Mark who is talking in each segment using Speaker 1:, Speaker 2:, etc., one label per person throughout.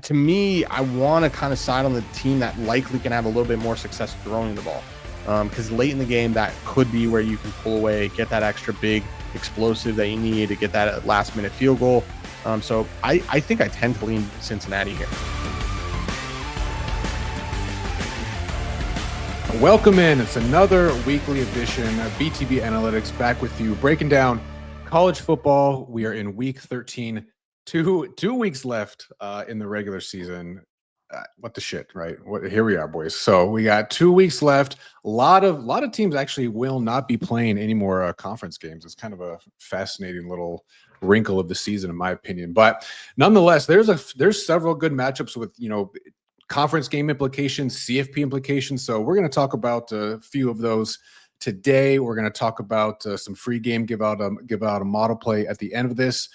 Speaker 1: to me, I want to kind of side on the team that likely can have a little bit more success throwing the ball. Because late in the game, that could be where you can pull away, get that extra big explosive that you need to get that last minute field goal. So I think I tend to lean Cincinnati here.
Speaker 2: Welcome in. It's another weekly edition of BTB Analytics, back with you, breaking down college football. We are in week 13, two weeks left in the regular season. What the shit, right? Here we are, boys. So we got 2 weeks left. A lot of teams actually will not be playing any more conference games. It's kind of a fascinating little wrinkle of the season, in my opinion. But nonetheless, there's several good matchups with, conference game implications, CFP implications. So we're going to talk about a few of those today. We're going to talk about some free game, give out a model play at the end of this.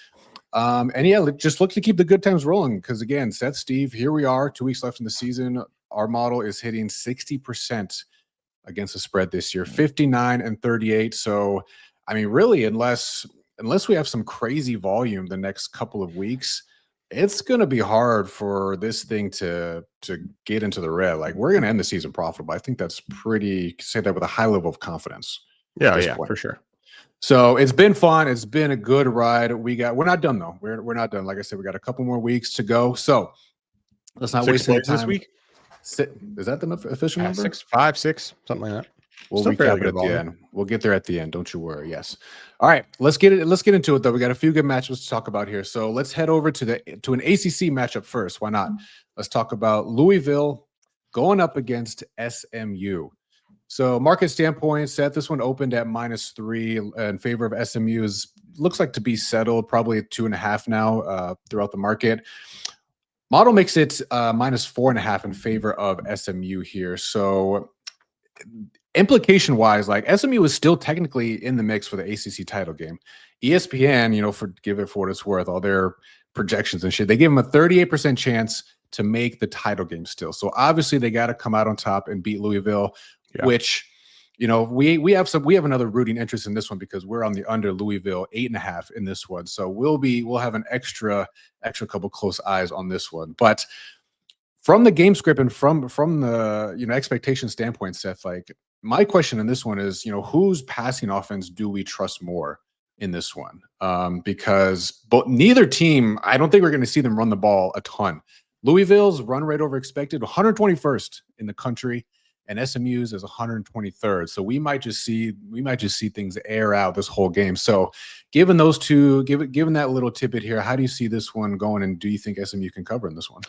Speaker 2: And yeah, just look to keep the good times rolling. Because again, Seth, Steve, here we are, 2 weeks left in the season. Our model is hitting 60% against the spread this year, 59 and 38. So, I mean, really, unless we have some crazy volume the next couple of weeks, it's going to be hard for this thing to get into the red. Like, we're going to end the season profitable. I think that's pretty, say that with a high level of confidence.
Speaker 1: Yeah, for sure.
Speaker 2: So it's been fun. It's been a good ride. We're not done though. We're not done. Like I said, we got a couple more weeks to go. So let's not waste any time
Speaker 1: this week.
Speaker 2: Is that the official number?
Speaker 1: 6, 5, 6, something like that.
Speaker 2: We'll recap it at the end. We'll get there at the end. Don't you worry. Yes. All right. Let's get into it though. We got a few good matchups to talk about here. So let's head over to an ACC matchup first. Why not? Let's talk about Louisville going up against SMU. So market standpoint, Seth, this one opened at -3 in favor of SMU. Looks like to be settled, probably at 2.5 now throughout the market. Model makes it -4.5 in favor of SMU here. So implication wise, like, SMU is still technically in the mix for the ACC title game. ESPN, give it for what it's worth, all their projections and shit, they give them a 38% chance to make the title game still. So obviously they got to come out on top and beat Louisville. Yeah. Which, we have another rooting interest in this one because we're on the under Louisville 8.5 in this one. So we'll have an extra couple close eyes on this one. But from the game script and from the expectation standpoint, Seth, like, my question in this one is, whose passing offense do we trust more in this one? Because neither team, I don't think we're going to see them run the ball a ton. Louisville's run rate over expected 121st in the country, and SMU's is 123rd. So we might just see things air out this whole game. So given those two, given that little tidbit here, how do you see this one going, and do you think SMU can cover in this one?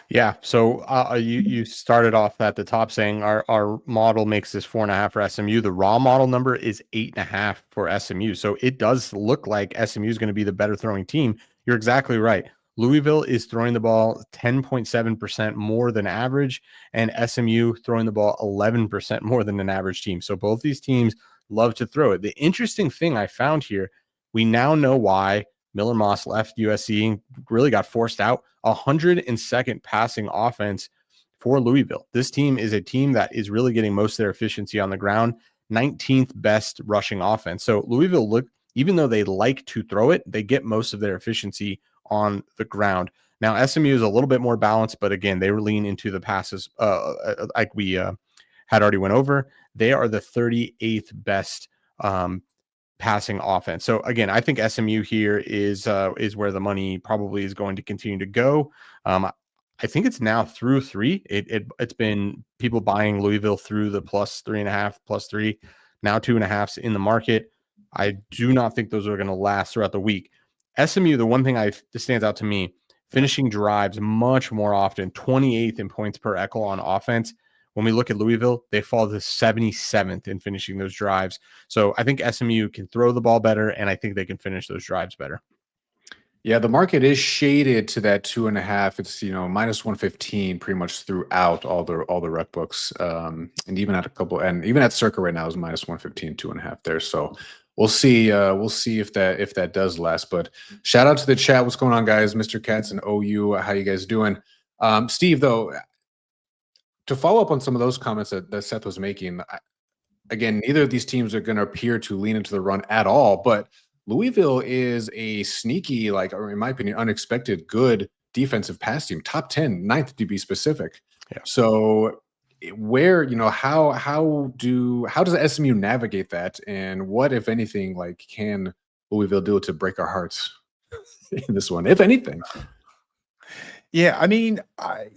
Speaker 1: Yeah. So you started off at the top saying our model makes this 4.5 for SMU. The raw model number is 8.5 for SMU. So it does look like SMU is going to be the better throwing team. You're exactly right. Louisville is throwing the ball 10.7% more than average, and SMU throwing the ball 11% more than an average team. So both these teams love to throw it. The interesting thing I found here, we now know why Miller Moss left USC and really got forced out. 102nd passing offense for Louisville. This team is a team that is really getting most of their efficiency on the ground. 19th best rushing offense. So Louisville, even though they like to throw it, they get most of their efficiency on the ground. Now SMU is a little bit more balanced, but again, they lean into the passes like we had already went over. They are the 38th best passing offense. So again, I think SMU here is where the money probably is going to continue to go. I think it's now through 3. It's been people buying Louisville through the +3.5, +3, now 2.5s in the market. I do not think those are going to last throughout the week. SMU, the one thing that stands out to me, finishing drives much more often, 28th in points per echo on offense. When we look at Louisville, they fall to 77th in finishing those drives. So I think SMU can throw the ball better, and I think they can finish those drives better.
Speaker 2: Yeah, the market is shaded to that 2.5. It's -115 pretty much throughout all the rec books, and even at even at Circa right now is -115, 2.5 there. So we'll see if that does last. But shout out to the chat. What's going on, guys? Mr. Katz and OU, how you guys doing? Steve, though, to follow up on some of those comments that Seth was making, again, neither of these teams are going to appear to lean into the run at all. But Louisville is a sneaky, in my opinion, unexpected good defensive pass team, top 10, ninth to be specific.
Speaker 1: Yeah.
Speaker 2: So where, how does SMU navigate that, and what, if anything, like, can Louisville do to break our hearts in this one, if anything?
Speaker 3: Yeah, I mean, I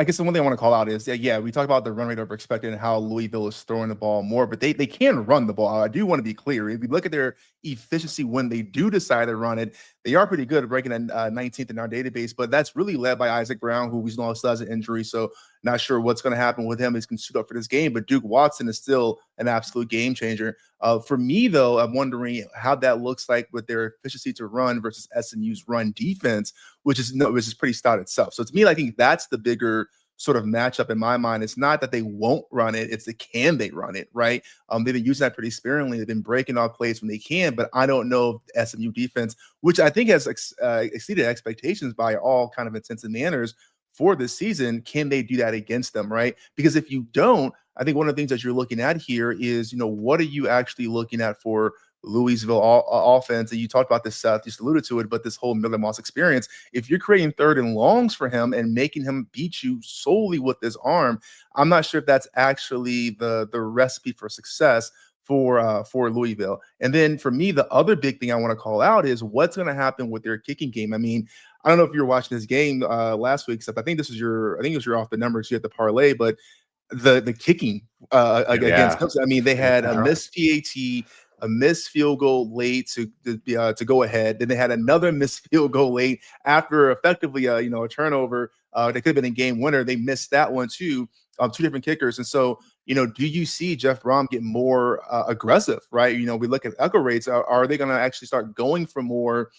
Speaker 3: guess the one thing I want to call out is that, yeah, we talk about the run rate over expected and how Louisville is throwing the ball more, but they can run the ball. I do want to be clear. If you look at their efficiency when they do decide to run it, they are pretty good at ranking at 19th in our database, but that's really led by Isaac Brown, who we know still has an injury, so not sure what's going to happen with him. He's going to suit up for this game, but Duke Watson is still an absolute game changer. For me, though, I'm wondering how that looks like with their efficiency to run versus SMU's run defense, which is pretty stout itself. So to me, I think that's the bigger sort of matchup in my mind. It's not that they won't run it, it's the can they run it, right? They've been using that pretty sparingly. They've been breaking off plays when they can, but I don't know if SMU defense, which I think has exceeded expectations by all kind of intents and manners for this season, can they do that against them, right? Because if you don't, I think one of the things that you're looking at here is, what are you actually looking at for Louisville offense? And you talked about this, Seth, just alluded to it, but this whole Miller Moss experience, if you're creating third and longs for him and making him beat you solely with his arm, I'm not sure if that's actually the recipe for success for Louisville. And then for me, the other big thing I want to call out is what's going to happen with their kicking game. I mean, I don't know if you were watching this game last week, Seth. I think it was your off the numbers. You had the parlay, but the kicking against Clemson. I mean, they had a missed PAT, a missed field goal late to go ahead. Then they had another missed field goal late after effectively a turnover. They could have been a game winner. They missed that one too. Two different kickers. And so, do you see Jeff Brom get more aggressive, right? We look at echo rates. Are they going to actually start going for more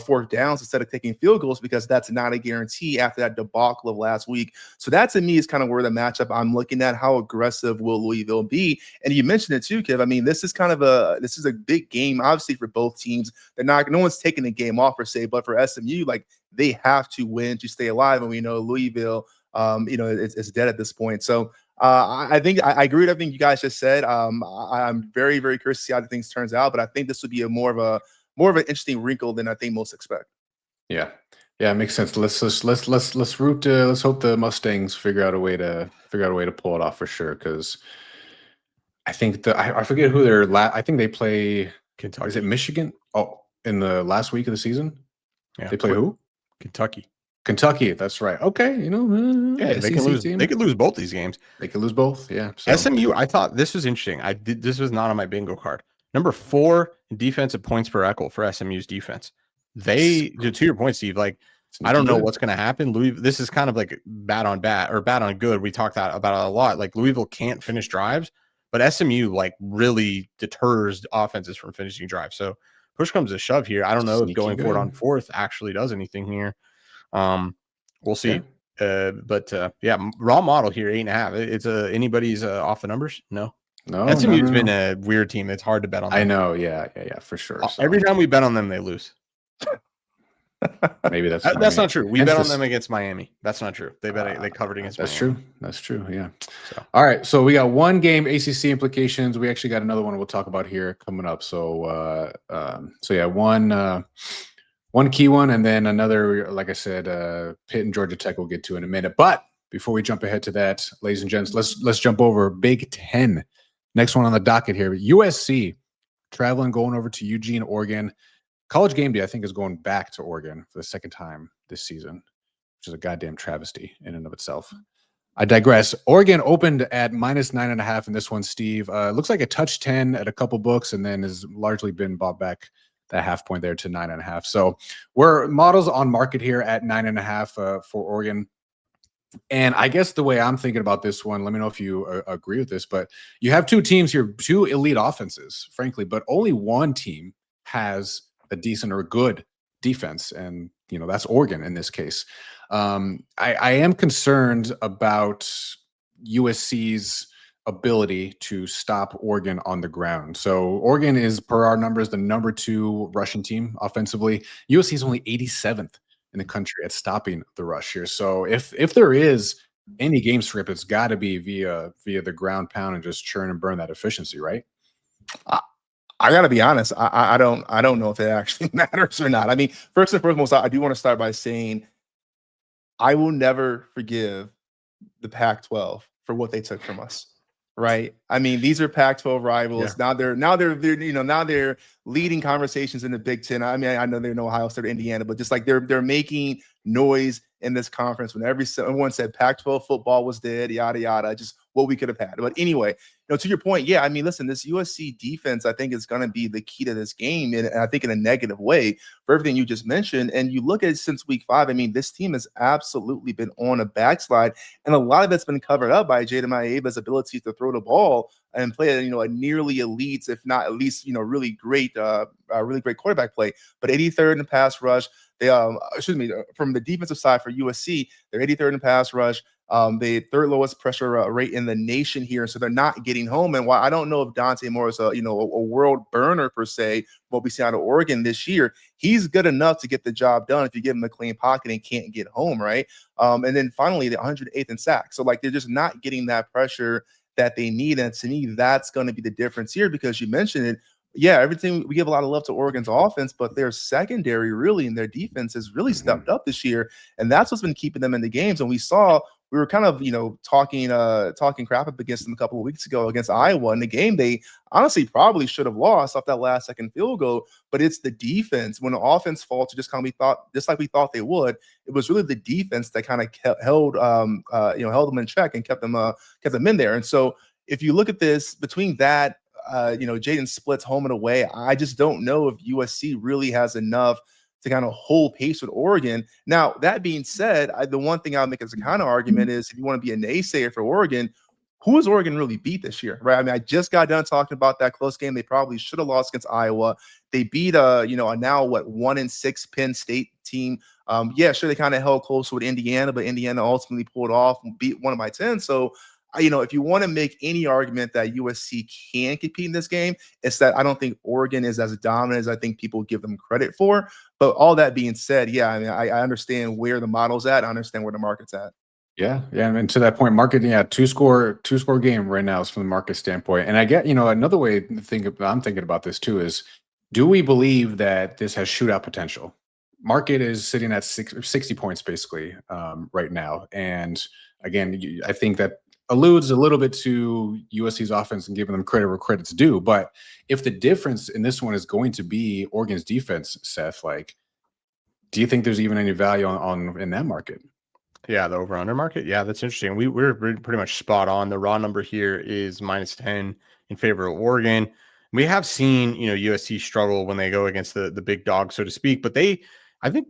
Speaker 3: fourth downs instead of taking field goals, because that's not a guarantee after that debacle of last week? So that to me is kind of where the matchup I'm looking at. How aggressive will Louisville be? And you mentioned it too, Kev. I mean, this is a big game, obviously, for both teams. No one's taking the game off per se, but for SMU, like, they have to win to stay alive. And we know Louisville, it's dead at this point. So I think I agree with everything you guys just said. I'm very, very curious to see how the things turns out, but I think this would be a more of an interesting wrinkle than I think most expect.
Speaker 2: Yeah, it makes sense. Let's root. Let's hope the Mustangs figure out a way to pull it off for sure. Because I think I forget who they're. I think they play Kentucky. Is it Michigan? Oh, in the last week of the season,
Speaker 1: yeah.
Speaker 2: They play who?
Speaker 1: Kentucky.
Speaker 2: That's right. Okay,
Speaker 1: yeah, they can lose.
Speaker 2: Team.
Speaker 1: They could lose both these games.
Speaker 2: They could lose both. Yeah.
Speaker 1: So. SMU. I thought this was interesting. This was not on my bingo card. Number 4 in defensive points per echo for SMU's defense. To your point, Steve, like, I don't know what's going to happen. This is kind of like bad on bad or bad on good. We talked about it a lot. Like, Louisville can't finish drives, but SMU like really deters offenses from finishing drives. So push comes to shove here. I don't know if going forward on 4th actually does anything here. We'll see. Yeah. Yeah, raw model here, 8.5. It's anybody's off the numbers? No. SMU's been a weird team. It's hard to bet on them.
Speaker 2: I know. Yeah, for sure. So.
Speaker 1: Every time we bet on them, they lose.
Speaker 2: Maybe that's
Speaker 1: not true. We bet on them against Miami. That's not true. They covered against Miami.
Speaker 2: That's true. Yeah. So. All right. So we got one game ACC implications. We actually got another one we'll talk about here coming up. So one key one, and then another, like I said, Pitt and Georgia Tech we'll get to in a minute. But before we jump ahead to that, ladies and gents, let's jump over Big Ten. Next one on the docket here, USC going over to Eugene, Oregon. College Game Day, I think, is going back to Oregon for the second time this season, which is a goddamn travesty in and of itself. I digress. Oregon opened at -9.5 in this one, Steve. Looks like a touch 10 at a couple books, and then has largely been bought back that half point there to 9.5. So we're models on market here at 9.5 for Oregon. And I guess the way I'm thinking about this one, let me know if you agree with this, but you have two teams here, two elite offenses, frankly, but only one team has a decent or good defense. And, that's Oregon in this case. I am concerned about USC's ability to stop Oregon on the ground. So Oregon is, per our numbers, the number 2 rushing team offensively. USC is only 87th in the country at stopping the rush here. So if there is any game script, it's got to be via the ground pound and just churn and burn that efficiency, right?
Speaker 3: I got to be honest. I don't know if it actually matters or not. I mean, first and foremost, I do want to start by saying I will never forgive the Pac-12 for what they took from us. Right. I mean, these are Pac-12 rivals.
Speaker 1: Yeah.
Speaker 3: Now they're leading conversations in the Big Ten. I mean, I know they're in Ohio State or Indiana, but just like they're making noise in this conference when everyone said Pac-12 football was dead, yada yada, just what we could have had. But anyway, to your point, yeah, I mean, listen, this USC defense, I think, is going to be the key to this game, and I think in a negative way for everything you just mentioned. And you look at it since week 5, I mean, this team has absolutely been on a backslide, and a lot of it's been covered up by Jada Maeva's ability to throw the ball and play a nearly elite, if not at least really great quarterback play. But 83rd in pass rush. They from the defensive side for USC, they're 83rd in pass rush. They third lowest pressure rate in the nation here, so they're not getting home. And while I don't know if Dante Moore is a world burner per se, what we see out of Oregon this year, he's good enough to get the job done if you give him a clean pocket and can't get home, right? And then finally, the 108th in sacks. So like they're just not getting that pressure that they need, and to me, that's going to be the difference here because you mentioned it. Yeah, everything we give a lot of love to Oregon's offense, but their secondary really and their defense has really stepped up this year, and that's what's been keeping them in the games. And we were kind of talking crap up against them a couple of weeks ago against Iowa in the game. They honestly probably should have lost off that last second field goal, but it's the defense. When the offense faltered, just like we thought they would, it was really the defense that kind of held them in check and kept them in there. And so if you look at this between that. Jaden splits home and away. I just don't know if USC really has enough to kind of hold pace with Oregon. Now, that being said, the one thing I'll make as a counter argument is if you want to be a naysayer for Oregon, who has Oregon really beat this year, right? I mean, I just got done talking about that close game. They probably should have lost against Iowa. They beat a now 1-6 Penn State team. Sure, they kind of held close with Indiana, but Indiana ultimately pulled off and beat one of my 10. So if you want to make any argument that USC can compete in this game, it's that I don't think Oregon is as dominant as I think people give them credit for. But all that being said, yeah, I mean, I understand where the model's at. I understand where the market's at.
Speaker 2: Yeah. And to that point, market, two score game right now is from the market standpoint. And I get, another way to I'm thinking about this too is, do we believe that this has shootout potential? Market is sitting at 60 points basically right now. And again, I think that alludes a little bit to USC's offense and giving them credit where credit's due. But if the difference in this one is going to be Oregon's defense, Seth, do you think there's even any value on in that market?
Speaker 1: Yeah, the over-under market. Yeah, that's interesting. We're pretty much spot on. The raw number here is -10 in favor of Oregon. We have seen, USC struggle when they go against the big dog, so to speak. But I think,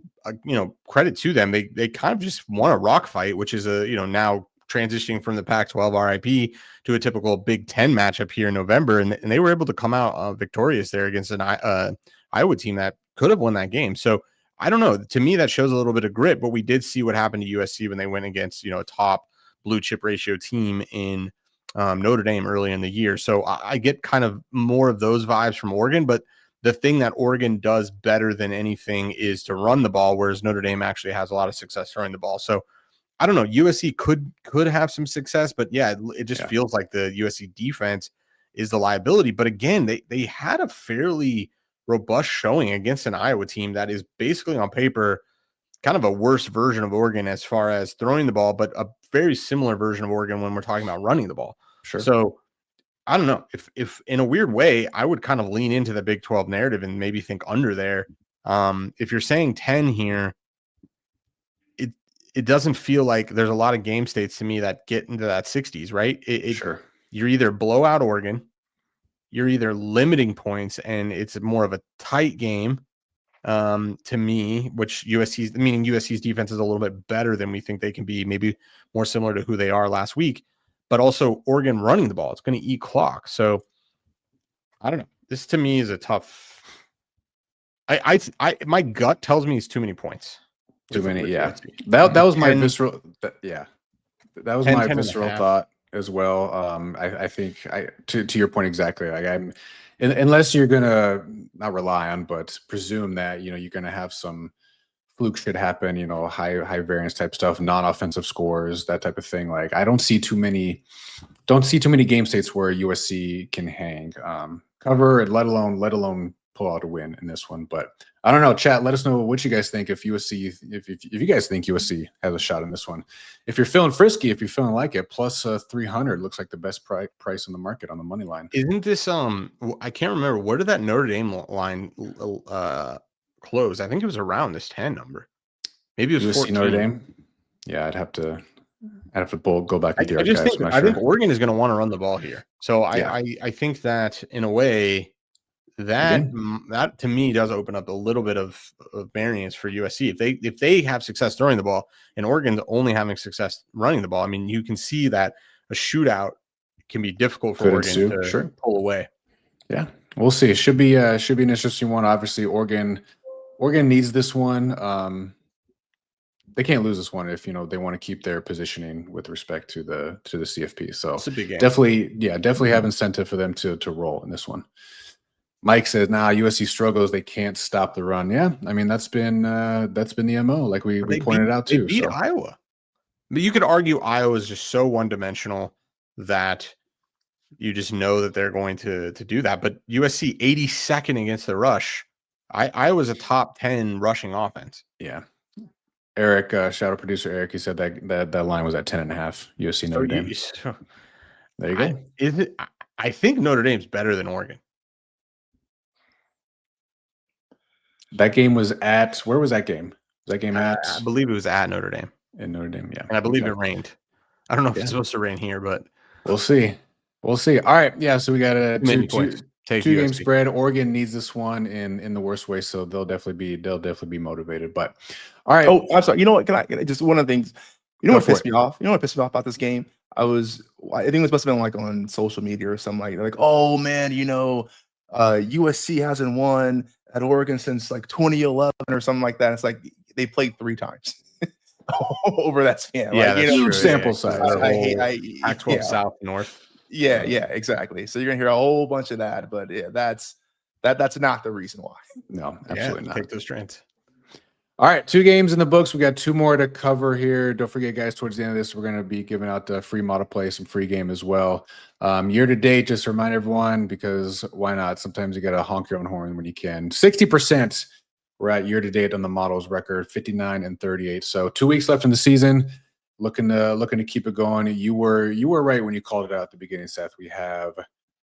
Speaker 1: credit to them. They kind of just won a rock fight, which is now transitioning from the Pac-12 RIP to a typical Big Ten matchup here in November. And they were able to come out victorious there against an Iowa team that could have won that game. So I don't know. To me, that shows a little bit of grit, but we did see what happened to USC when they went against, a top blue chip ratio team in Notre Dame early in the year. So I get kind of more of those vibes from Oregon, but the thing that Oregon does better than anything is to run the ball, whereas Notre Dame actually has a lot of success throwing the ball. So I don't know. USC could have some success, but yeah, it just feels like the USC defense is the liability. But again, they had a fairly robust showing against an Iowa team that is basically on paper kind of a worse version of Oregon as far as throwing the ball, but a very similar version of Oregon when we're talking about running the ball.
Speaker 2: Sure.
Speaker 1: So I don't know if in a weird way, I would kind of lean into the Big 12 narrative and maybe think under there. If you're saying 10 here, it doesn't feel like there's a lot of game states to me that get into that 60s, right?
Speaker 2: Sure.
Speaker 1: You're either blow out Oregon, you're either limiting points, and it's more of a tight game to me, which USC's defense is a little bit better than we think they can be, maybe more similar to who they are last week, but also Oregon running the ball. It's going to eat clock. So I don't know. This to me is a tough. My gut tells me it's too many points.
Speaker 2: Too many, yeah. That was my visceral. That was my visceral thought as well. I think to your point exactly. Unless you're gonna not rely on, but presume that you're gonna have some fluke shit happen. High variance type stuff, non-offensive scores, that type of thing. I don't see too many game states where USC can hang, cover, and let alone pull out a win in this one. But I don't know, chat. Let us know what you guys think. If USC, if you guys think USC has a shot in this one, if you're feeling frisky, if you're feeling like it, plus 300 looks like the best price on the market on the money line.
Speaker 1: Isn't this I can't remember, where did that Notre Dame line close? I think it was around this 10 number. Maybe it was 14.
Speaker 2: Notre Dame. Yeah, I'd have to go back to the archives.
Speaker 1: I think Oregon is going to want to run the ball here. So I think that in a way that to me does open up a little bit of variance for USC. If they have success throwing the ball and Oregon's only having success running the ball, I mean, you can see that a shootout can be difficult for Oregon to pull away.
Speaker 2: Yeah, we'll see. It should be an interesting one. Obviously, Oregon needs this one. They can't lose this one if they want to keep their positioning with respect to the CFP. So
Speaker 1: it's a big game.
Speaker 2: Definitely have incentive for them to roll in this one. Mike says, USC struggles. They can't stop the run. Yeah, I mean that's been the MO, like we pointed out too.
Speaker 1: They beat Iowa, but you could argue Iowa is just so one-dimensional that you just know that they're going to do that. But USC 82nd against the rush. Iowa's a top 10 rushing offense.
Speaker 2: Yeah. Eric, shadow producer Eric, he said that line was at 10.5. USC Notre Dame. There you go.
Speaker 1: I think Notre Dame's better than Oregon.
Speaker 2: That game was at, where was that game? Was that game at?
Speaker 1: I believe it was at Notre Dame.
Speaker 2: In Notre Dame, yeah.
Speaker 1: And I believe it rained. I don't know if it's supposed to rain here, but
Speaker 2: we'll see. All right, yeah. So we got a two-game spread. Oregon needs this one in the worst way, so they'll definitely be motivated. But all right.
Speaker 3: Oh, I'm sorry. You know what? Can I just one of the things? You know what pissed me off? You know what pissed me off about this game? I think this must have been like on social media or something like oh man, USC hasn't won at Oregon since like 2011 or something like that. It's like they played 3 times over that span.
Speaker 2: Yeah, huge sample size.
Speaker 1: Pac-12 South North.
Speaker 3: Yeah, exactly. So you're gonna hear a whole bunch of that, but yeah, that's not the reason why.
Speaker 2: No, absolutely not.
Speaker 1: Take those trains.
Speaker 2: All right, 2 games in the books. We got 2 more to cover here. Don't forget, guys, towards the end of this, we're going to be giving out the free model play, some free game as well. Year to date, just to remind everyone, because why not? Sometimes you got to honk your own horn when you can. 60% we're at year to date on the models record, 59 and 38. So 2 weeks left in the season. Looking to keep it going. You were right when you called it out at the beginning, Seth. We have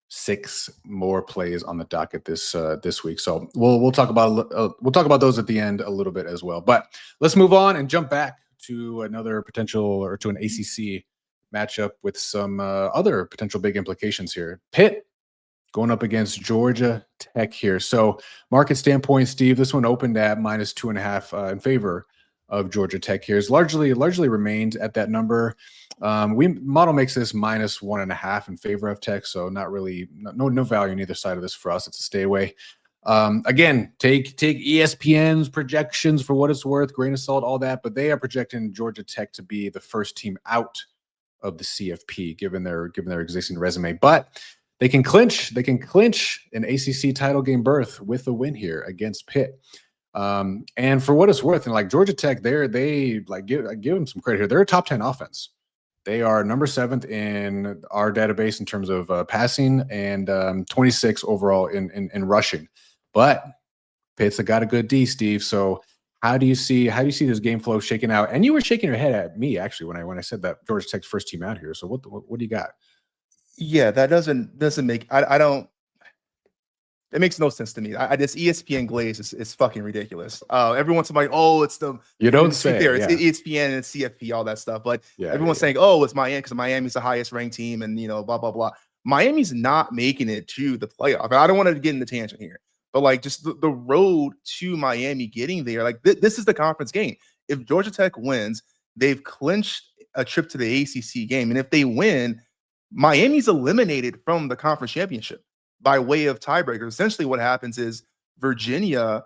Speaker 2: 6 more plays on the docket this week. So we'll talk about those at the end a little bit as well. But let's move on and jump back to another potential, or to an ACC matchup with some other potential big implications here. Pitt going up against Georgia Tech here. So market standpoint, Steve, this one opened at -2.5 in favor of Georgia Tech here. Is largely remained at that number. Model makes this -1.5 in favor of Tech, so not really no value on either side of this for us. It's a stay away. Again, take ESPN's projections for what it's worth, grain of salt, all that, but they are projecting Georgia Tech to be the first team out of the CFP, given their existing resume. But they can clinch an ACC title game berth with a win here against Pitt. And for what it's worth, and like Georgia Tech, they give them some credit here. They're a top 10 offense. They are number 7th in our database in terms of passing, and 26 overall in rushing. But Pitt's got a good D, Steve. So how do you see this game flow shaking out? And you were shaking your head at me actually when I said that Georgia Tech's first team out here. So what do you got?
Speaker 3: Yeah, that doesn't make it makes no sense to me. This ESPN glaze is fucking ridiculous. Every once in a while, it's the
Speaker 2: you don't say
Speaker 3: there. It's ESPN and it's CFP, all that stuff. But everyone's saying, it's Miami because Miami's the highest ranked team, and blah blah blah. Miami's not making it to the playoff. I don't want to get in the tangent here, but like just the road to Miami getting there, like this is the conference game. If Georgia Tech wins, they've clinched a trip to the ACC game, and if they win, Miami's eliminated from the conference championship by way of tiebreakers. Essentially what happens is Virginia,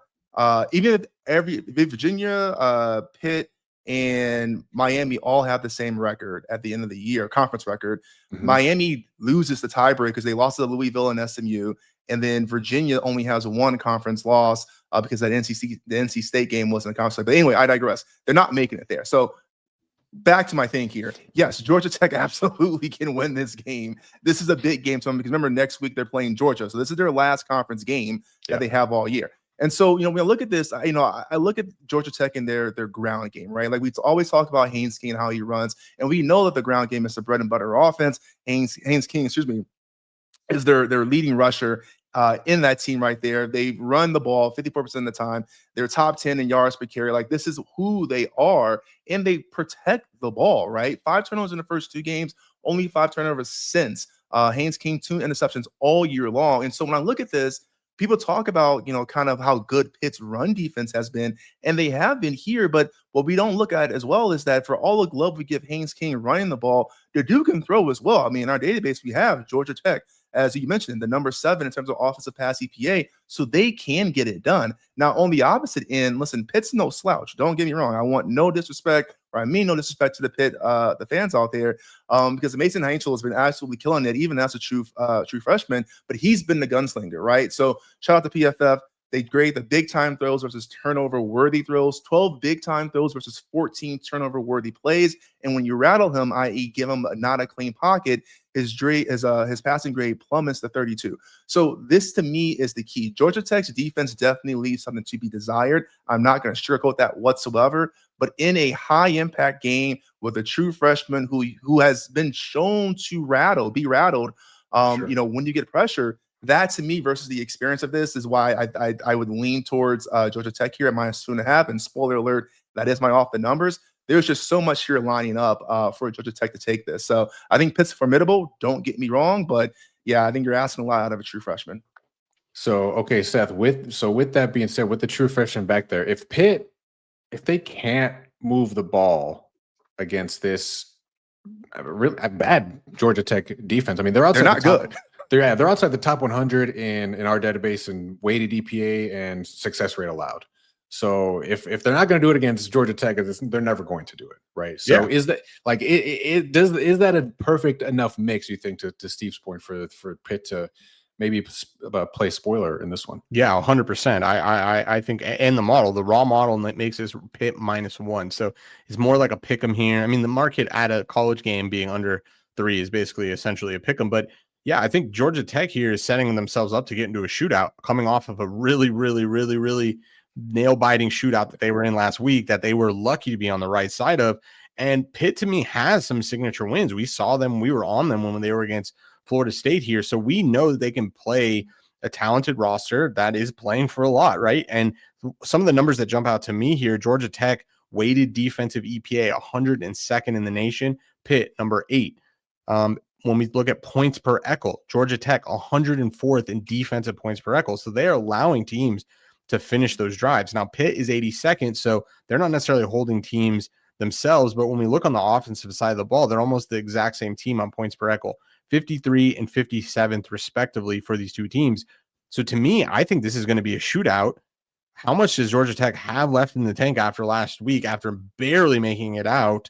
Speaker 3: even if Virginia, Pitt, and Miami all have the same record at the end of the year, conference record, Miami loses the tiebreaker because they lost to Louisville and SMU, and then Virginia only has 1 conference loss because that the NC State game wasn't a conference. But anyway, I digress. They're not making it there. So back to my thing here. Yes, Georgia Tech absolutely can win this game. This is a big game to them because remember, next week they're playing Georgia. So this is their last conference game that they have all year. And so, when I look at this, I look at Georgia Tech in their ground game, right? Like we always talk about Haynes King and how he runs. And we know that the ground game is the bread and butter offense. Haynes King, is their leading rusher in that team right there. They run the ball 54% of the time. They're top 10 in yards per carry. Like this is who they are, and they protect the ball, right? 5 turnovers in the first 2 games, only 5 turnovers since. Haynes King, 2 interceptions all year long. And so when I look at this, people talk about, kind of how good Pitt's run defense has been, and they have been here. But what we don't look at as well is that for all the love we give Haynes King running the ball, the dude can throw as well. I mean, in our database, we have Georgia Tech, as you mentioned, the number 7 in terms of offensive pass EPA, so they can get it done. Now, on the opposite end, listen, Pitt's no slouch. Don't get me wrong. I want no disrespect, or I mean no disrespect to the Pitt, the fans out there, because Mason Heinzel has been absolutely killing it, even as a true freshman, but he's been the gunslinger, right? So shout out to PFF. They grade the big time throws versus turnover worthy throws, 12 big time throws versus 14 turnover worthy plays. And when you rattle him, i.e., give him not a clean pocket, his passing grade plummets to 32. So this to me is the key. Georgia Tech's defense definitely leaves something to be desired. I'm not going to sugarcoat that whatsoever. But in a high impact game with a true freshman who has been shown to be rattled, when you get pressure. That to me versus the experience of this is why I would lean towards Georgia Tech here at -2.5. And spoiler alert, that is my off the numbers. There's just so much here lining up for Georgia Tech to take this. So I think Pitt's formidable. Don't get me wrong, but yeah, I think you're asking a lot out of a true freshman.
Speaker 2: So okay, Seth. With that being said, with the true freshman back there, if they can't move the ball against this really bad Georgia Tech defense, I mean they're not
Speaker 3: good.
Speaker 2: They're outside the top 100 in our database in weighted EPA and success rate allowed. So if they're not going to do it against Georgia Tech, they're never going to do it, right? So is that like is that a perfect enough mix, you think, to Steve's point for Pitt to maybe play spoiler in this one?
Speaker 1: Yeah, 100%. I think in the raw model that makes this Pitt -1. So it's more like a pick 'em here. I mean, the market at a college game being under 3 is basically essentially a pick 'em, but yeah, I think Georgia Tech here is setting themselves up to get into a shootout, coming off of a really, really, really, really nail-biting shootout that they were in last week that they were lucky to be on the right side of. And Pitt, to me, has some signature wins. We saw them. We were on them when they were against Florida State here. So we know that they can play a talented roster that is playing for a lot, right? And some of the numbers that jump out to me here, Georgia Tech weighted defensive EPA 102nd in the nation, Pitt number 8. When we look at points per Eckel, Georgia Tech 104th in defensive points per Eckel. So they're allowing teams to finish those drives. Now, Pitt is 82nd, so they're not necessarily holding teams themselves. But when we look on the offensive side of the ball, they're almost the exact same team on points per Eckel, 53 and 57th, respectively, for these two teams. So to me, I think this is going to be a shootout. How much does Georgia Tech have left in the tank after last week, after barely making it out?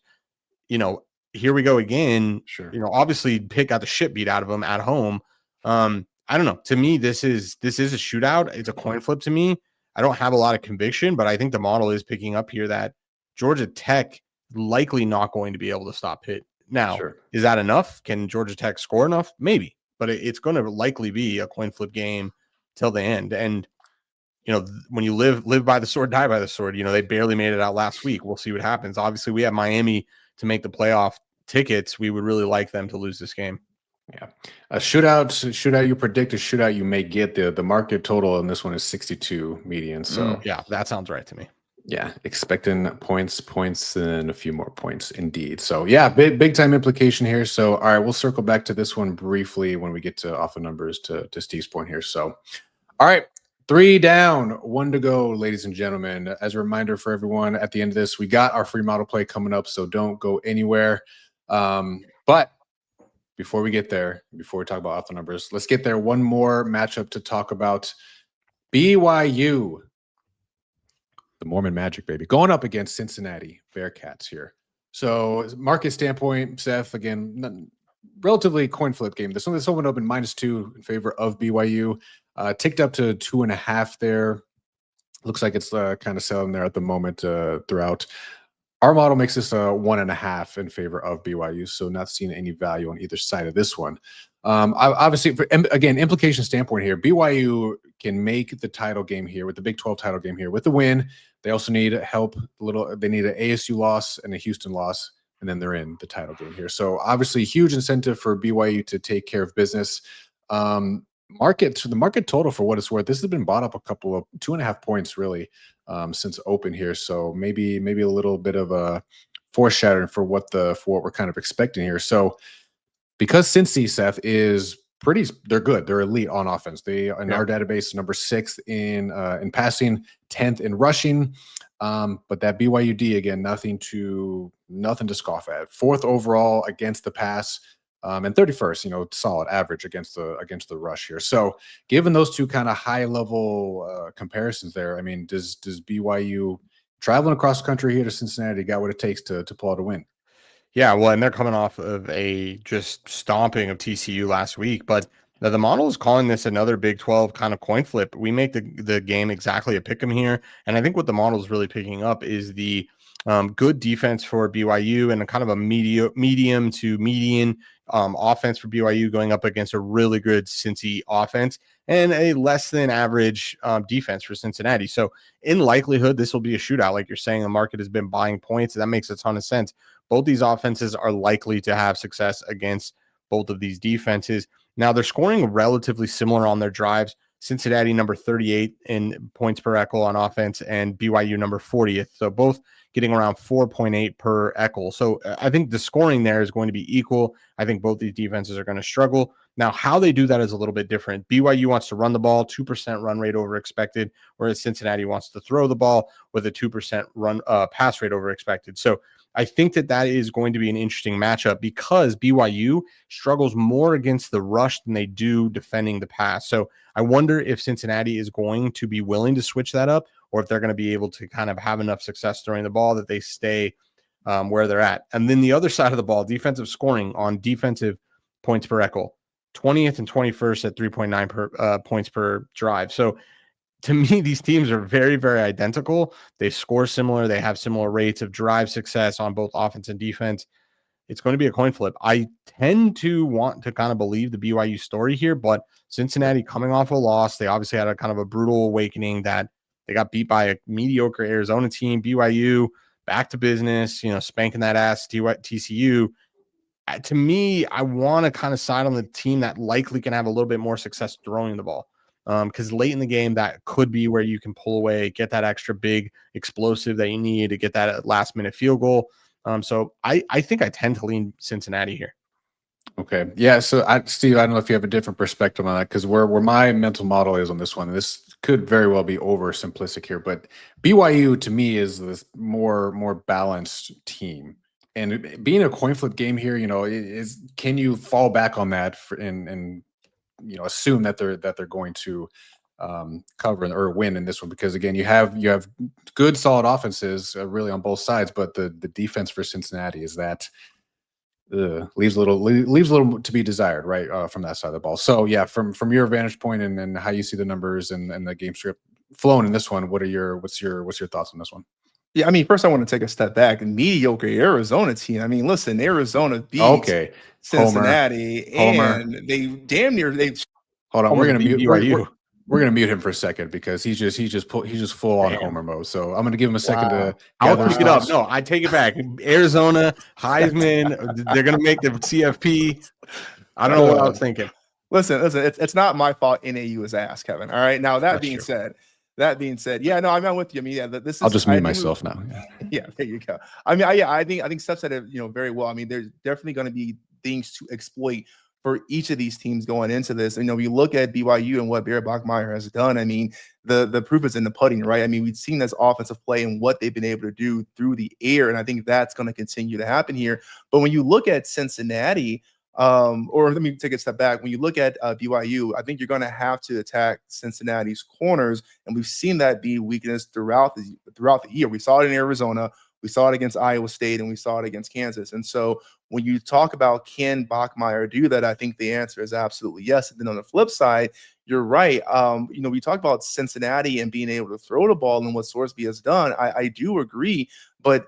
Speaker 1: Here we go again.
Speaker 2: Sure.
Speaker 1: Obviously Pitt got the shit beat out of them at home. I don't know. To me, this is a shootout. It's a coin flip to me. I don't have a lot of conviction, but I think the model is picking up here that Georgia Tech likely not going to be able to stop Pitt. Now, Is that enough? Can Georgia Tech score enough? Maybe, but it's going to likely be a coin flip game till the end. And when you live by the sword, die by the sword. They barely made it out last week. We'll see what happens. Obviously, we have Miami to make the playoff tickets. We would really like them to lose this game.
Speaker 2: Yeah, a shootout you predict, a shootout you may get. The market total on this one is 62 median. So
Speaker 1: yeah, that sounds right to me.
Speaker 2: Yeah, expecting points, and a few more points indeed. So yeah, big time implication here. So all right, we'll circle back to this one briefly when we get to off the numbers to Steve's point here. So all right. 3 down, 1 to go, ladies and gentlemen. As a reminder for everyone, at the end of this, we got our free model play coming up, so don't go anywhere. But before we get there, before we talk about off the numbers, let's get there. One more matchup to talk about. BYU, the Mormon Magic, baby, going up against Cincinnati Bearcats here. So market standpoint, Seth, again, relatively coin flip game. This one went up in -2 in favor of BYU. Ticked up to 2.5 there. Looks like it's kind of selling there at the moment throughout. Our model makes this a 1.5 in favor of BYU, so not seeing any value on either side of this one. Obviously, again, implication standpoint here, BYU can make the title game here with the Big 12 title game here with the win. They also need help. They need an ASU loss and a Houston loss, and then they're in the title game here. So obviously, huge incentive for BYU to take care of business. The market total, for what it's worth, this has been bought up a couple of 2.5 points really since open here. So maybe a little bit of a foreshadowing for what we're kind of expecting here. So because Cincy, Seth, is they're good. They're elite on offense. They in our database number 6 in passing, 10th in rushing. But that BYUD again, nothing to scoff at. 4th overall against the pass. And 31st, solid average against the rush here. So given those two kind of high level comparisons there, I mean, does BYU traveling across the country here to Cincinnati got what it takes to pull out a win?
Speaker 1: Yeah, well, and they're coming off of a just stomping of TCU last week, but the model is calling this another Big 12 kind of coin flip. We make the game exactly a pick 'em here, and I think what the model is really picking up is the good defense for BYU and a kind of a medium to median offense for BYU going up against a really good Cincy offense and a less than average defense for Cincinnati. So in likelihood, this will be a shootout. Like you're saying, the market has been buying points. That makes a ton of sense. Both these offenses are likely to have success against both of these defenses. Now, they're scoring relatively similar on their drives. Cincinnati number 38 in points per equal on offense and BYU number 40th. So both getting around 4.8 per equal. So I think the scoring there is going to be equal. I think both these defenses are going to struggle. Now, how they do that is a little bit different. BYU wants to run the ball, 2% run rate over expected, whereas Cincinnati wants to throw the ball with a 2% pass rate over expected. So I think that is going to be an interesting matchup because BYU struggles more against the rush than they do defending the pass. So I wonder if Cincinnati is going to be willing to switch that up, or if they're going to be able to kind of have enough success throwing the ball that they stay where they're at. And then the other side of the ball, defensive scoring on defensive points per equal, 20th and 21st at 3.9 points per drive. So to me, these teams are very, very identical. They score similar. They have similar rates of drive success on both offense and defense. It's going to be a coin flip. I tend to want to kind of believe the BYU story here, but Cincinnati coming off a loss, they obviously had a kind of a brutal awakening that they got beat by a mediocre Arizona team. BYU back to business, spanking that ass TCU. To me, I want to kind of side on the team that likely can have a little bit more success throwing the ball. Because late in the game, that could be where you can pull away, get that extra big explosive that you need to get that last minute field goal. So I think I tend to lean Cincinnati here.
Speaker 2: Okay. Yeah. So Steve, I don't know if you have a different perspective on that, because where my mental model is on this one, this could very well be over simplistic here, but BYU to me is this more balanced team. And being a coin flip game here, can you fall back on that and assume that they're going to cover or win in this one? Because again, you have good solid offenses really on both sides, but the defense for Cincinnati is that leaves a little to be desired, right, from that side of the ball. So yeah, from your vantage point and how you see the numbers and the game script flowing in this one, what's your thoughts on this one?
Speaker 3: Yeah, I mean, first I want to take a step back. Mediocre Arizona team. I mean, listen, Arizona beat Cincinnati,
Speaker 2: Homer.
Speaker 3: and they damn near
Speaker 2: Hold on, we're gonna mute
Speaker 1: BYU.
Speaker 2: We're gonna mute him for a second because he's just full on Homer mode. So I'm gonna give him a second to
Speaker 1: I'll pick it up. No, I take it back. Arizona, Heisman, they're gonna make the CFP. I don't know what I was thinking.
Speaker 3: Listen, it's not my fault NAU is ass, Kevin. All right. Now that being said, yeah, no, I'm with you. I mean, yeah, this is.
Speaker 2: I'll just mute myself now.
Speaker 3: Yeah, there you go. I mean, I think Steph said it, very well. I mean, there's definitely going to be things to exploit for each of these teams going into this. We look at BYU and what Barrett Bachmeier has done. I mean, the proof is in the pudding, right? I mean, we've seen this offensive play and what they've been able to do through the air, and I think that's going to continue to happen here. But when you look at Cincinnati, or let me take a step back. When you look at BYU, I think you're going to have to attack Cincinnati's corners, and we've seen that be weakness throughout the year. We saw it in Arizona, we saw it against Iowa State, and we saw it against Kansas. And so when you talk about can Bachmeier do that, I think the answer is absolutely yes. And then on the flip side, you're right. We talked about Cincinnati and being able to throw the ball and what Sorsby has done. I do agree, but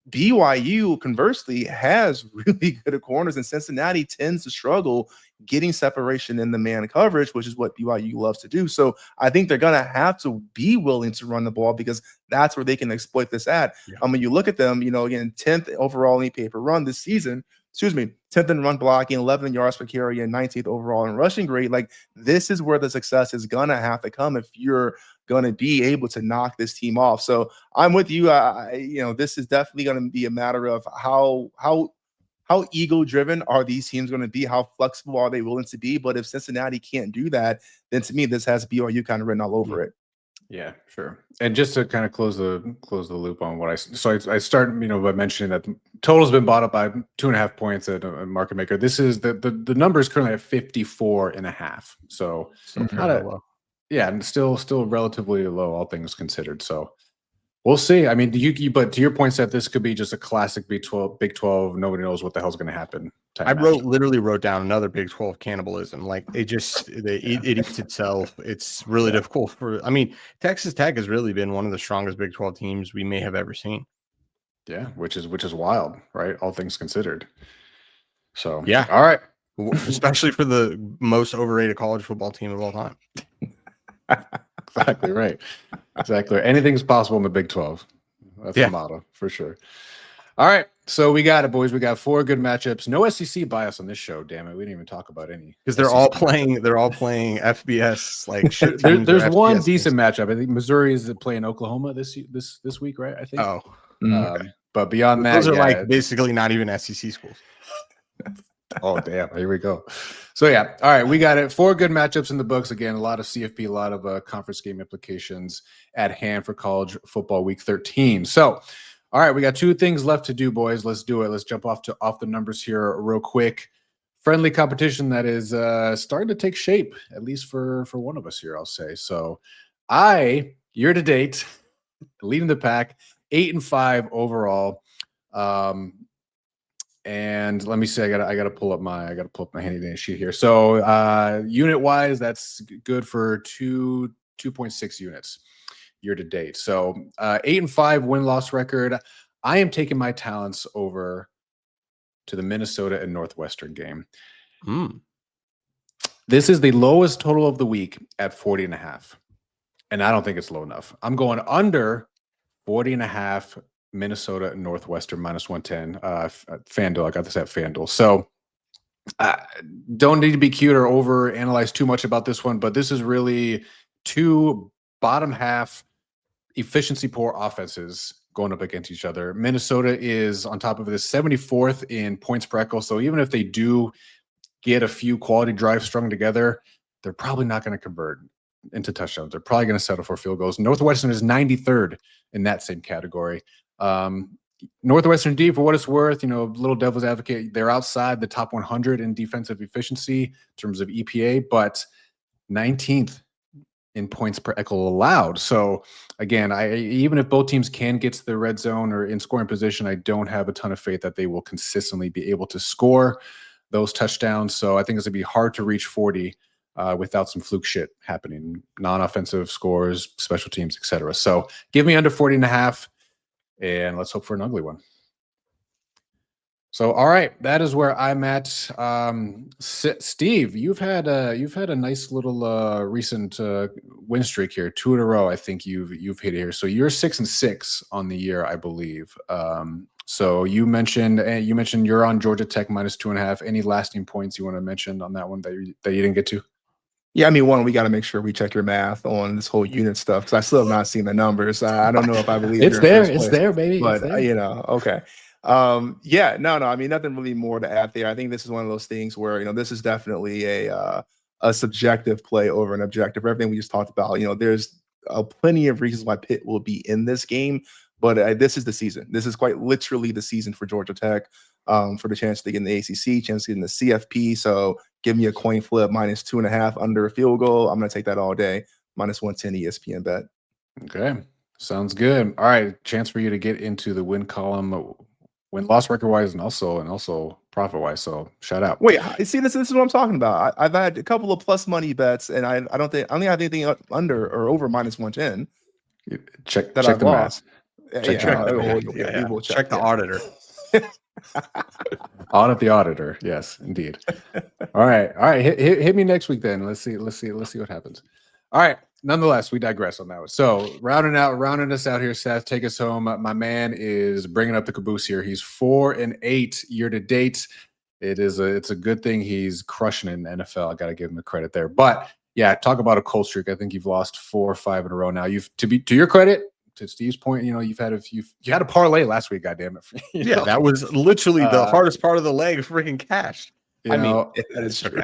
Speaker 3: BYU, conversely, has really good corners, and Cincinnati tends to struggle getting separation in the man coverage, which is what BYU loves to do. So I think they're going to have to be willing to run the ball because that's where they can exploit this at.
Speaker 1: Yeah.
Speaker 3: When you look at them, again, 10th overall in paper run this season, 10th in run blocking, 11 yards per carry, and 19th overall in rushing grade. Like, this is where the success is going to have to come if you're going to be able to knock this team off. So I'm with you. This is definitely going to be a matter of how ego driven are these teams going to be? How flexible are they willing to be? But if Cincinnati can't do that, then to me, this has BYU kind of written all over it.
Speaker 2: Yeah, sure. And just to kind of close the loop on what I start, by mentioning that the total's been bought up by 2.5 points at a market maker. This is the number is currently at 54.5. So not
Speaker 1: low.
Speaker 2: Yeah, and still relatively low, all things considered. So we'll see. I mean, but to your point, Seth, this could be just a classic Big 12. Nobody knows what the hell's going to happen.
Speaker 1: Literally wrote down another Big 12 cannibalism. Like, it eats itself. It's really difficult Texas Tech has really been one of the strongest Big 12 teams we may have ever seen.
Speaker 2: Yeah, which is wild, right? All things considered. So
Speaker 1: yeah,
Speaker 2: all right.
Speaker 1: Especially for the most overrated college football team of all time.
Speaker 2: Exactly right. Exactly. Anything's possible in the Big 12. That's the motto for sure. All right. So we got it, boys. We got 4 good matchups. No SEC bias on this show. Damn it. We didn't even talk about any.
Speaker 1: Because they're all playing FBS. Like,
Speaker 2: there's one decent matchup. I think Missouri is playing Oklahoma this week, right? I think.
Speaker 1: Oh.
Speaker 2: But beyond that,
Speaker 1: those are basically not even SEC schools.
Speaker 2: Oh, damn. Here we go. So, yeah. All right. We got it. 4 good matchups in the books. Again, a lot of CFP, a lot of conference game implications at hand for college football week 13. So, all right. We got 2 things left to do, boys. Let's do it. Let's jump off the numbers here real quick. Friendly competition that is starting to take shape, at least for one of us here, I'll say. So, year to date, leading the pack, 8-5 overall. And let me see, I gotta pull up my handy dandy sheet here. So unit wise, that's good for 2.6 units year to date. So 8-5 win-loss record. I am taking my talents over to the Minnesota and Northwestern game. This is the lowest total of the week at 40.5. And I don't think it's low enough. I'm going under 40.5. Minnesota Northwestern -110. FanDuel. I got this at FanDuel. So don't need to be cute or over analyze too much about this one, but this is really 2 bottom half efficiency poor offenses going up against each other. Minnesota is on top of this 74th in points per echo. So even if they do get a few quality drives strung together, they're probably not going to convert into touchdowns. They're probably going to settle for field goals. Northwestern is 93rd in that same category. Northwestern D, for what it's worth, little devil's advocate, they're outside the top 100 in defensive efficiency in terms of EPA, but 19th in points per echo allowed. So again, even if both teams can get to the red zone or in scoring position, I don't have a ton of faith that they will consistently be able to score those touchdowns. So I think it's going to be hard to reach 40 without some fluke shit happening, non-offensive scores, special teams, etc. So give me under 40.5. And let's hope for an ugly one. So, all right, that is where I'm at. Steve, you've had a nice little recent win streak here, 2 in a row. I think you've hit here. So you're 6-6 on the year, I believe. So you mentioned you're on Georgia Tech -2.5. Any lasting points you want to mention on that one that you didn't get to?
Speaker 3: Yeah, I mean, one, we got to make sure we check your math on this whole unit stuff because I still have not seen the numbers. I don't know if I believe
Speaker 2: it's there. It's there, baby.
Speaker 3: But
Speaker 2: there.
Speaker 3: Okay. No. I mean, nothing really more to add there. I think this is one of those things where this is definitely a subjective play over an objective. For everything we just talked about, there's plenty of reasons why Pitt will be in this game, but this is the season. This is quite literally the season for Georgia Tech. For the chance to get in the ACC, chance to get in the CFP. So give me a coin flip -2.5 under a field goal. I'm going to take that all day. -110 ESPN bet.
Speaker 2: Okay. Sounds good. All right. Chance for you to get into the win column, win-loss record-wise and also profit-wise. So shout out.
Speaker 3: Wait, see, this is what I'm talking about. I've had a couple of plus money bets, and I don't think I have anything under or over -110.
Speaker 2: Check the math.
Speaker 1: Check the auditor.
Speaker 2: Audit the auditor. Yes, indeed. All right. Hit me next week then. Let's see what happens. All right. Nonetheless, we digress on that one. So rounding us out here, Seth, take us home. My man is bringing up the caboose here. He's 4-8 year to date. It's a good thing he's crushing in NFL. I got to give him the credit there. But yeah, talk about a cold streak. I think you've lost 4 or 5 in a row now. To your credit, to Steve's point, you had a parlay last week. Goddamn it!
Speaker 1: Yeah, that was literally the hardest part of the leg. Freaking cash.
Speaker 2: I mean, that is true.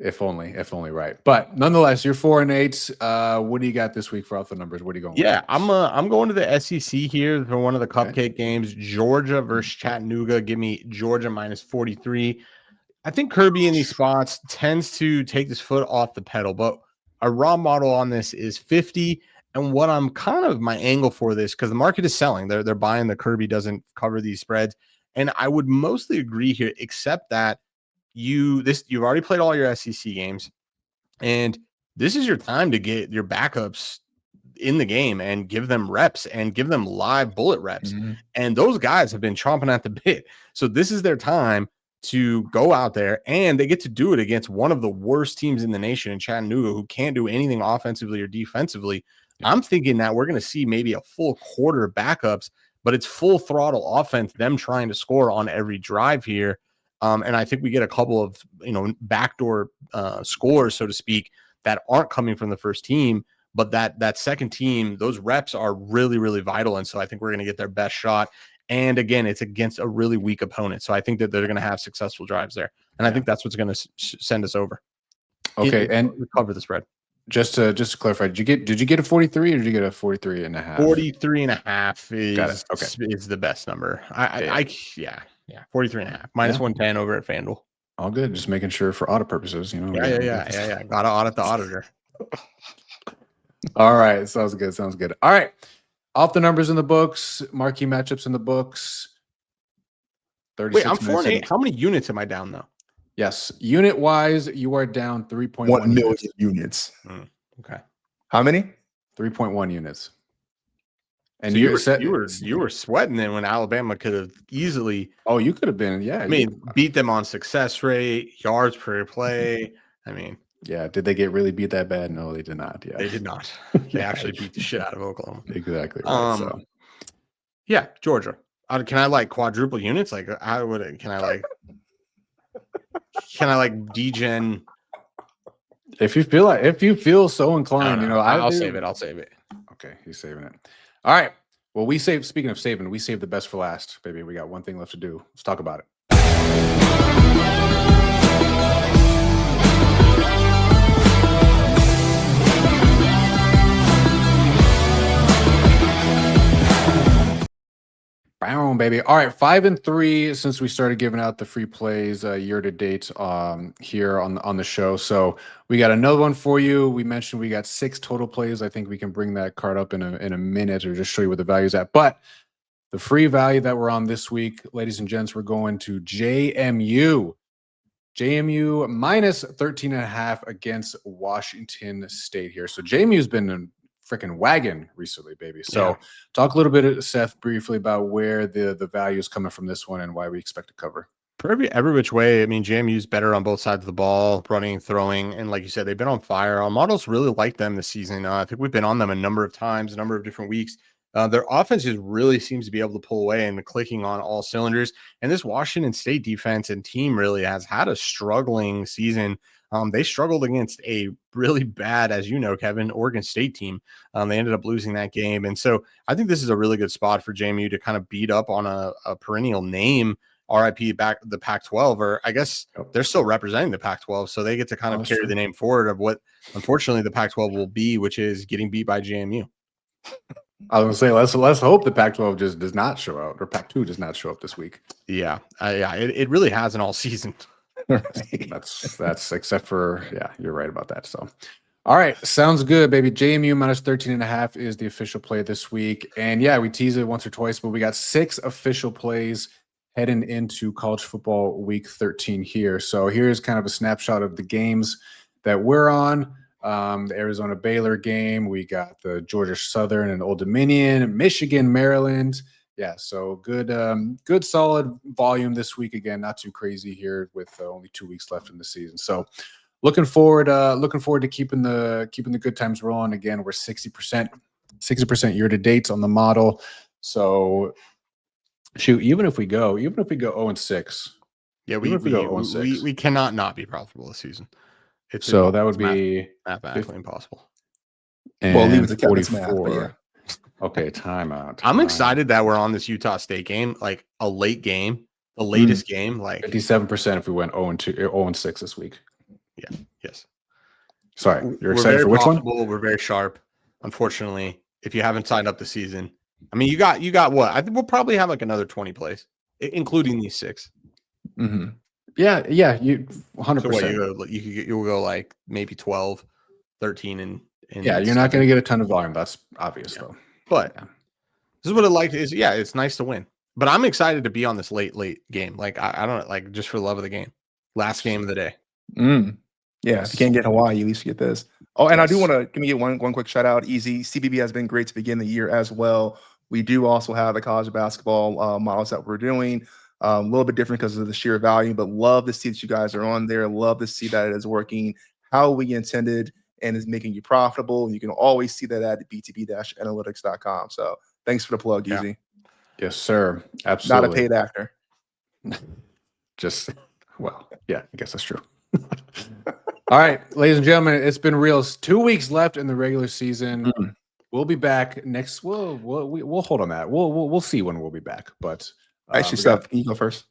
Speaker 2: If only right. But nonetheless, you're 4-8. What do you got this week for off the numbers? What are you going?
Speaker 1: Yeah, I'm going to the SEC here for one of the cupcake games. Georgia versus Chattanooga. Give me Georgia -43. I think Kirby in these spots tends to take his foot off the pedal, but a raw model on this is 50. And what I'm kind of my angle for this, because the market is selling, they're buying the Kirby doesn't cover these spreads. And I would mostly agree here, except that you've already played all your SEC games, and this is your time to get your backups in the game and give them reps and give them live bullet reps. Mm-hmm. And those guys have been chomping at the bit. So this is their time to go out there, and they get to do it against one of the worst teams in the nation in Chattanooga, who can't do anything offensively or defensively. I'm thinking that we're going to see maybe a full quarter of backups, but it's full throttle offense, them trying to score on every drive here. And I think we get a couple of, backdoor scores, so to speak, that aren't coming from the first team, but that second team, those reps are really, really vital. And so I think we're going to get their best shot. And again, it's against a really weak opponent. So I think that they're going to have successful drives there. And I think that's what's going to send us over.
Speaker 2: Okay. And
Speaker 1: cover the spread.
Speaker 2: Just to clarify, did you get a 43 or did you get a 43.5?
Speaker 1: 43.5 is the best number. Yeah. 43.5 -110 over at FanDuel.
Speaker 2: All good. Just making sure for audit purposes,
Speaker 1: Yeah. Gotta audit the auditor.
Speaker 2: All right. Sounds good. All right. Off the numbers in the books, marquee matchups in the books.
Speaker 1: Wait, I'm 4-8. How many units am I down though?
Speaker 2: Yes, unit wise, you are down 3.1
Speaker 3: million units.
Speaker 1: Okay,
Speaker 3: how many?
Speaker 2: 3.1 units. And
Speaker 1: so you were sweating then when Alabama could have easily.
Speaker 2: Oh, you could have been. Yeah,
Speaker 1: I mean, beat them on success rate, yards per play. I mean,
Speaker 2: yeah. Did they get really beat that bad? No, they did not. Yeah,
Speaker 1: they did not. They actually beat the shit out of Oklahoma.
Speaker 2: Exactly. Right,
Speaker 1: yeah, Georgia. Can I like quadruple units? Like, how would it? Can I like degen?
Speaker 2: If you feel so inclined,
Speaker 1: I'll save it.
Speaker 2: Okay, he's saving it. All right. Well, speaking of saving, we saved the best for last, baby. We got one thing left to do. Let's talk about it. Boom, baby. All right, 5-3 since we started giving out the free plays year to date here on the show. So we got another one for you. We mentioned we got 6 total plays. I think we can bring that card up in a minute or just show you what the value's at. But the free value that we're on this week, ladies and gents, we're going to JMU. JMU -13.5 against Washington State here. So JMU's been in freaking wagon recently, baby. So talk a little bit, Seth, briefly about where the value is coming from this one and why we expect to cover.
Speaker 1: For every which way, I mean, JMU's better on both sides of the ball, running, throwing, and like you said, they've been on fire. Our models really like them this season. I think we've been on them a number of times, a number of different weeks. Their offense just really seems to be able to pull away and clicking on all cylinders. And this Washington State defense and team really has had a struggling season. They struggled against a really bad, as you know, Kevin, Oregon State team. They ended up losing that game. And so I think this is a really good spot for JMU to kind of beat up on a perennial name, RIP back the Pac-12, or I guess they're still representing the Pac-12. So they get to kind of carry the name forward of what, unfortunately, the Pac-12 will be, which is getting beat by JMU.
Speaker 2: I was going to say, let's hope the Pac-12 just does not show out, or Pac-2 does not show up this week.
Speaker 1: Yeah. It really hasn't all season.
Speaker 2: That's except for, you're right about that. So, all right. Sounds good, baby. JMU -13.5 is the official play this week. And we teased it once or twice, but we got 6 official plays heading into college football week 13 here. So here's kind of a snapshot of the games that we're on. The Arizona Baylor game. We got the Georgia Southern and Old Dominion, Michigan, Maryland. Yeah, so good solid volume this week. Again, not too crazy here with only 2 weeks left in the season. So looking forward to keeping the good times rolling. Again, we're 60% year to date on the model. So shoot, even if we go 0-6.
Speaker 1: Yeah, we cannot not be profitable this season.
Speaker 2: So that would be
Speaker 1: mathematically impossible.
Speaker 2: And
Speaker 3: well, leave it to
Speaker 2: 44.
Speaker 3: math, but yeah.
Speaker 2: Okay, timeout.
Speaker 1: I'm excited that we're on this Utah State game, like a late game, the latest game. Like
Speaker 2: 57% if we went 0-6 this week.
Speaker 1: Yeah. Yes.
Speaker 2: Sorry, you're excited for which one?
Speaker 1: We're very sharp. Unfortunately, if you haven't signed up this season, I mean, you got what? I think we'll probably have like another 20 plays, including these 6.
Speaker 2: Mm-hmm. Yeah, you 100%.
Speaker 1: So what, you'll go like maybe 12, 13, and
Speaker 2: yeah, you're not going to get a ton of volume. That's obvious though.
Speaker 1: But this is what it like is. Yeah, it's nice to win. But I'm excited to be on this late game. Like I don't like just for the love of the game. Last game of the day.
Speaker 3: Yeah, if you can't get Hawaii, at least you get this. Oh, and I do want to give me one quick shout out. Easy CBB has been great to begin the year as well. We do also have the college basketball models that we're doing. A little bit different because of the sheer value, but love to see that you guys are on there. Love to see that it is working how we intended and is making you profitable. You can always see that at BTB-Analytics.com. So thanks for the plug, Easy.
Speaker 2: Yes, sir. Absolutely.
Speaker 3: Not a paid actor.
Speaker 2: Well, yeah, I guess that's true. All right, ladies and gentlemen, it's been real. It's 2 weeks left in the regular season. We'll be back next. We'll hold on that. We'll see when we'll be back. But
Speaker 3: actually, Steph, can you go first?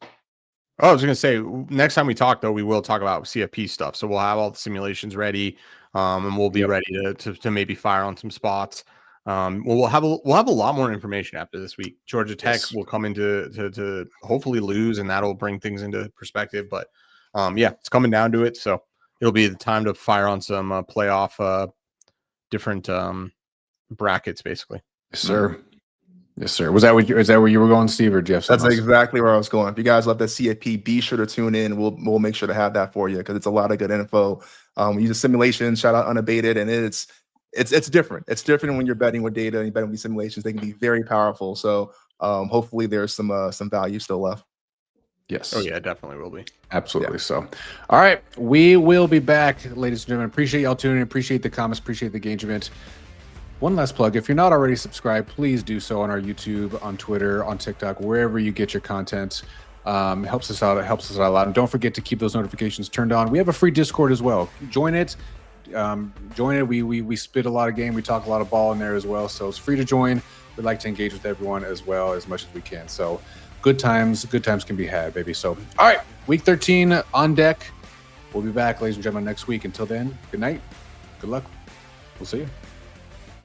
Speaker 1: Oh, I was going to say next time we talk, though, we will talk about CFP stuff. So we'll have all the simulations ready, and we'll be ready to maybe fire on some spots. We'll have a lot more information after this week. Georgia Tech will come into to hopefully lose, and that'll bring things into perspective. But it's coming down to it. So it'll be the time to fire on some playoff different brackets, basically.
Speaker 2: Yes, sir. Yes, sir. Is that where you were going, Steve, or Jeff?
Speaker 3: That's exactly where I was going. If you guys love that CFP, be sure to tune in. We'll make sure to have that for you because it's a lot of good info. We use a simulation, shout out Unabated, and it's different. It's different when you're betting with data and you're betting with these simulations. They can be very powerful. So hopefully there's some value still left.
Speaker 2: Yes.
Speaker 1: Oh yeah, it definitely will be.
Speaker 2: Absolutely. Yeah. So, all right, we will be back, ladies and gentlemen. Appreciate y'all tuning in. Appreciate the comments. Appreciate the engagement. One last plug. If you're not already subscribed, please do so on our YouTube, on Twitter, on TikTok, wherever you get your content. Helps us out. It helps us out a lot. And don't forget to keep those notifications turned on. We have a free Discord as well. Join it. We spit a lot of game. We talk a lot of ball in there as well. So it's free to join. We'd like to engage with everyone as well as much as we can. So good times can be had, baby. So, all right, week 13 on deck. We'll be back, ladies and gentlemen, next week. Until then, good night. Good luck. We'll see you.